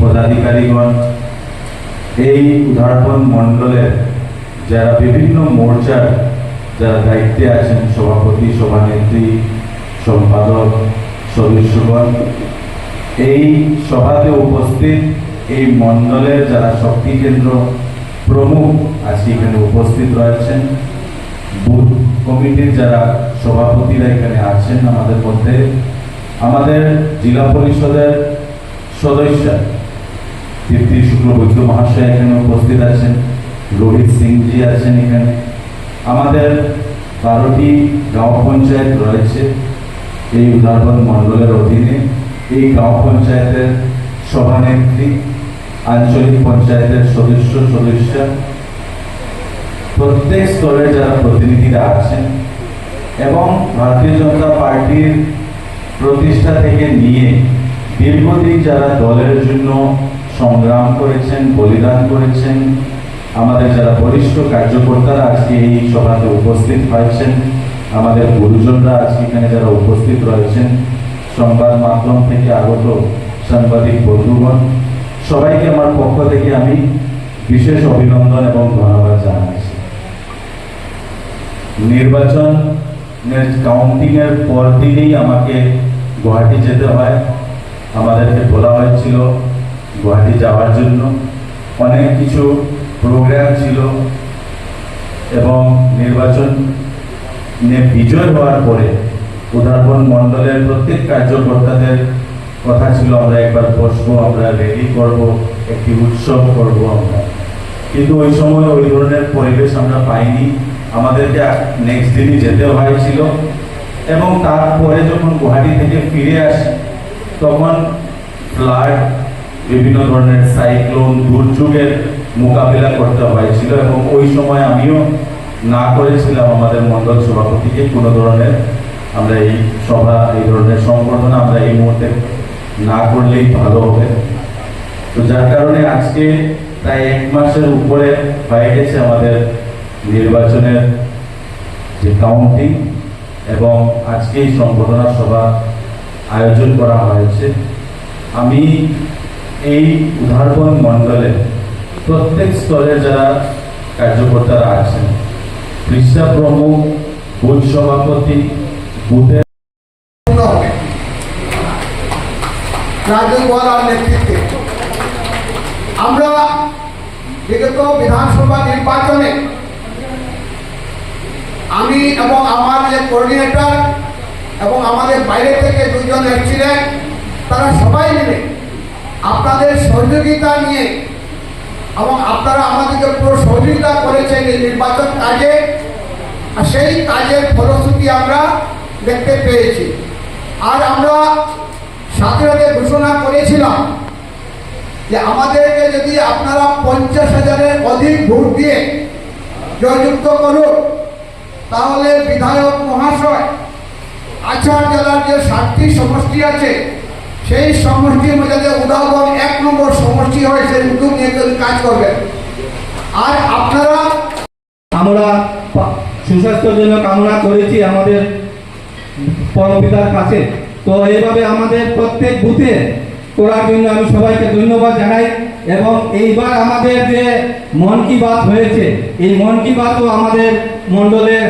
পদাধিকারীগণ, এই উদারপন মণ্ডলের যারা বিভিন্ন মোর্চার যারা দায়িত্বে আছেন, সভাপতি, সভানেত্রী, সম্পাদক, সদস্যগণ, এই সভাতে উপস্থিত এই মণ্ডলের যারা শক্তি কেন্দ্র প্রমুখ আজকে এখানে উপস্থিত রয়েছেন, বুথ কমিটির যারা সভাপতিরা এখানে আছেন আমাদের মধ্যে, আমাদের জেলা পরিষদের সদস্য তৃপ্তি শুক্লবৈদ্য মহাশয় এখানে উপস্থিত আছেন, রোহিত সিংজি আছেন এখানে, আমাদের 12টি গাঁও পঞ্চায়েত রয়েছে এই উদারপন মণ্ডলের অধীনে। এই গাঁও পঞ্চায়েতের সভানেত্রী, আঞ্চলিক পঞ্চায়েতের সদস্য, প্রত্যেক স্তরের যারা প্রতিনিধিরা আছেন এবং ভারতীয় জনতা পার্টির প্রতিষ্ঠা থেকে নিয়ে দীর্ঘদিন যারা দলের জন্য সংগ্রাম করেছেন, বলিদান করেছেন, আমাদের যারা বরিষ্ঠ কার্যকর্তারা আজকে এই সভাতে উপস্থিত হয়েছেন, আমাদের গুরুজনরা আজকে এখানে যারা উপস্থিত রয়েছেন, সংবাদ মাধ্যম থেকে আগত সাংবাদিক বন্ধুগণ, সবাইকে আমার পক্ষ থেকে আমি বিশেষ অভিনন্দন এবং ধন্যবাদ জানাচ্ছি। নির্বাচনের কাউন্টিং এর পর দিনই আমাকে গুয়াহাটি যেতে হয়। আমাদেরকে বলা হয়েছিল গুয়াহাটি যাওয়ার জন্য, অনেক কিছু প্রোগ্রাম ছিল এবং নির্বাচনে বিজয় হওয়ার পরে উদারপন মণ্ডলের প্রত্যেক কার্যকর্তাদের কথা ছিল আমরা একবার বসবো, আমরা রেডি করব, একটি উৎসব করব আমরা, কিন্তু ওই সময় ওই ধরনের পরিবেশ আমরা পাইনি। আমাদেরকে নেক্সট দিনই যেতে হয়েছিল এবং তারপরে যখন গুয়াহাটি থেকে ফিরে আসি তখন ফ্লাড, বিভিন্ন ধরনের সাইক্লোন, দুর্যোগের মোকাবিলা করতে হয়েছিল এবং ওই সময় আমিও না করেছিলাম আমাদের মণ্ডল সভাপতিকে কোনো ধরনের আমরা এই সভা, এই ধরনের সংবর্ধনা আমরা এই মুহূর্তে না করলেই ভালো হবে। তো যার কারণে আজকে প্রায় 1 মাসের উপরে হয়ে গেছে আমাদের নির্বাচনের যে কাউন্টিং এবং আজকে এই সংবর্ধনা সভা আয়োজন করা হয়েছে। আমি এই উদারপন মণ্ডলে প্রত্যেক স্তরের যারা কার্যকর্তারা আছেন, পৃষ্ঠা প্রমুখ, বুথ সভাপতি, বুথের নেতৃত্বে আমরা বিগত বিধানসভা নির্বাচনে আমি এবং আমার যে কোঅর্ডিনেটর এবং আমাদের বাইরে থেকে 2 জন এসেছিলেন, তারা সবাই মিলে আপনাদের সহযোগিতা নিয়ে এবং আপনারা আমাদেরকে পুরো সহযোগিতা করেছেন এই নির্বাচন কাজে, আর সেই কাজের ফলশ্রুতি আমরা দেখতে পেয়েছি। আর আমরা সাথে সাথে ঘোষণা করেছিলাম যে আমাদেরকে যদি আপনারা 50,000-এর অধিক ভোট দিয়ে জয়যুক্ত করুন, তাহলে বিধায়ক মহাশয় আচার জেলার যে 7টি সমষ্টি আছে সেই সমষ্টির মধ্যে উদাহরণ 1 নম্বর সমষ্টি হয়েছে, উদ্যোগ নিয়ে কাজ করবেন। আর আপনারা, আমরা সুস্বাস্থ্যের জন্য কামনা করেছি আমাদের পরমপিতার কাছে। তো এইভাবে আমাদের প্রত্যেক বুথে করার জন্য আমি সবাইকে ধন্যবাদ জানাই। এবং এইবার আমাদের যে মন কি বাত হয়েছে, এই মন কি বাতও আমাদের মণ্ডলের